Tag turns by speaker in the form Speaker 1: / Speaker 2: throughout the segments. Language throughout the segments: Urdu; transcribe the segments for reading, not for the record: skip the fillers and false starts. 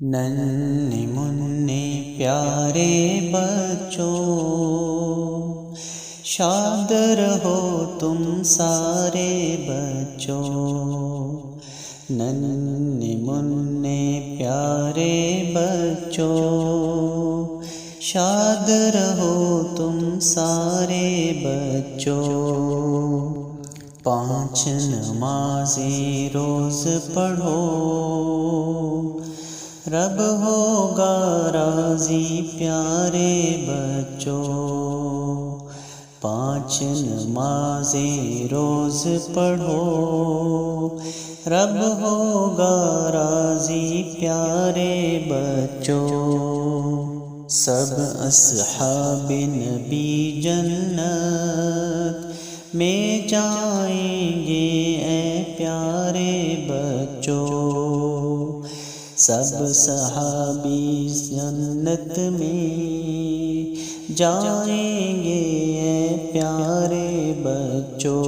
Speaker 1: ننھے منھے پیارے بچوں، شاد رہو تم سارے بچوں۔ ننھے منھے پیارے بچوں، شاد رہو تم سارے بچوں۔ 5 نمازیں روز پڑھو، رب ہوگا راضی پیارے بچوں۔ 5 نمازیں روز پڑھو، رب ہوگا راضی پیارے بچوں۔ سب اصحاب نبی جنت میں جائیں گے اے پیارے بچوں۔ سب صحابی جنت میں جائیں گے اے پیارے بچوں۔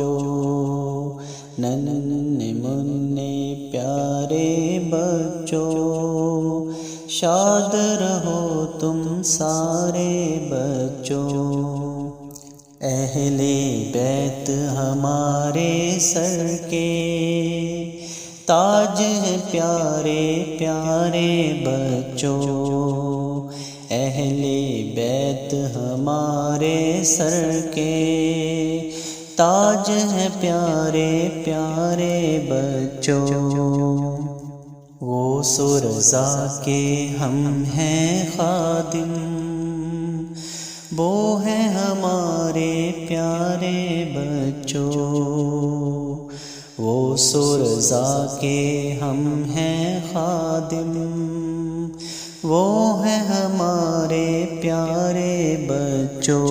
Speaker 1: ننھے منھے پیارے بچوں، شاد رہو تم سارے بچوں۔ اہل بیت ہمارے سر کے تاج ہیں پیارے پیارے بچوں۔ اہل بیت ہمارے سر کے تاج ہیں پیارے پیارے بچوں۔ وہ سرزا کے ہم ہیں خادم، وہ ہیں ہمارے پیارے بچوں۔ وہ سرزا کے ہم ہیں خادم، وہ ہیں ہمارے پیارے بچوں۔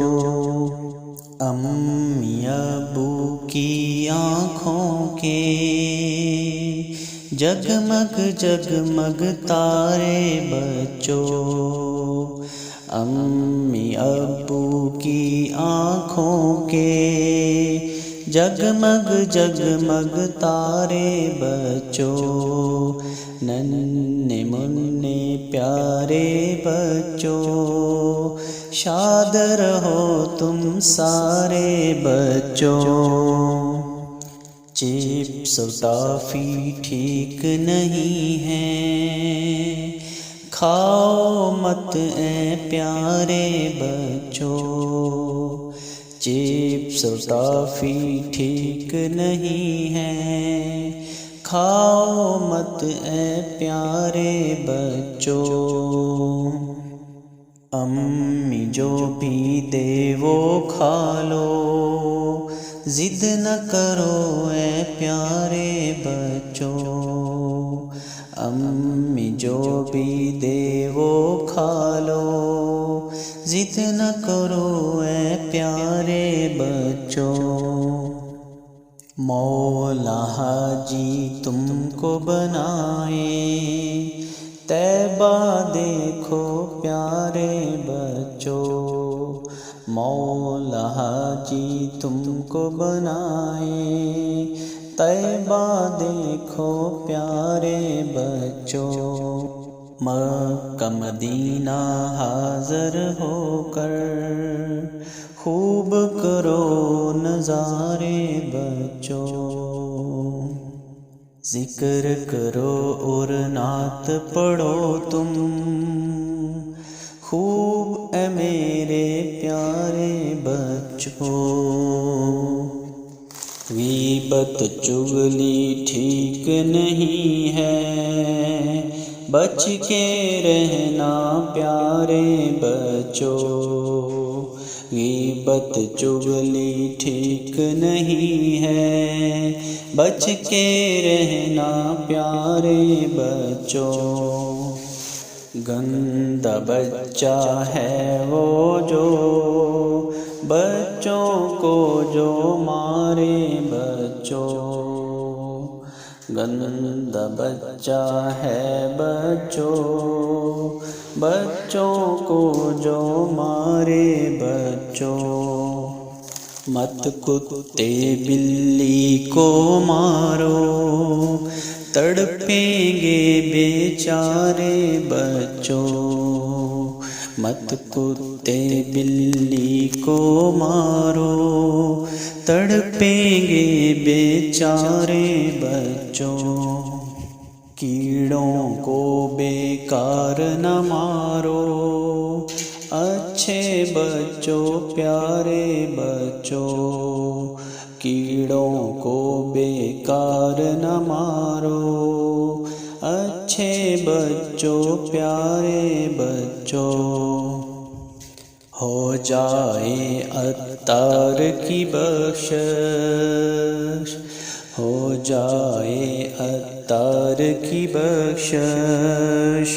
Speaker 1: امی ابو کی آنکھوں کے جگمگ جگمگ تارے بچوں۔ امی ابو کی آنکھوں کے جگمگ جگمگ تارے بچوں۔ ننھے منھے پیارے بچوں، شاد رہو تم سارے بچوں۔ چپس ٹافی ٹھیک نہیں ہے، کھاؤ مت اے پیارے بچوں۔ چپس ٹافی ٹھیک نہیں ہے، کھاؤ مت اے پیارے بچوں۔ امی جو بھی دے وہ کھا لو، ضد نہ کرو اے پیارے بچوں۔ امی جو بھی دے وہ کھا لو، ضد نہ کرو اے پیارے بچوں۔ مولا حاجی تم کو بنائے، طیبہ دیکھو پیارے بچوں۔ مولا حاجی تم کو بنائے، طیبہ دیکھو پیارے بچوں۔ مکہ مدینہ حاضر ہو کر خوب کرو نظارے بچوں۔ ذکر کرو اور نعت پڑھو تم خوب اے میرے پیارے بچوں۔ غیبت چغلی ٹھیک نہیں ہے، بچ کے رہنا پیارے بچوں۔ غیبت چغلی ٹھیک نہیں ہے، بچ کے رہنا پیارے بچوں۔ گندا بچہ ہے وہ جو بچوں کو جو مارے بچوں۔ گندا بچہ ہے بچوں، بچوں کو جو مارے بچوں۔ مت کتے بلی کو مارو، تڑپیں گے بیچارے بچوں، مت کتے بلی کو مارو، تڑپیں گے بیچارے بچوں، کیڑوں کو بیکار نہ مارو، اچھے بچوں پیارے بچوں، کیڑوں کو بیکار نہ مارو، اچھے بچوں پیارے بچوں۔ ہو جائے عطار کی بخشش، ہو جائے عطار کی بخشش،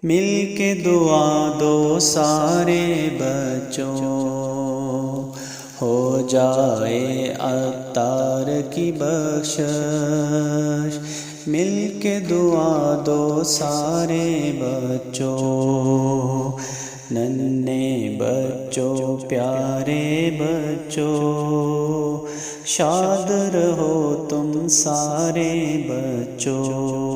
Speaker 1: مل کے دعا دو سارے بچوں، ہو جائے عطار کی بخشش، مل کے دعا دو سارے بچوں، ننھے بچوں پیارے بچوں، شاد رہو تم سارے بچوں۔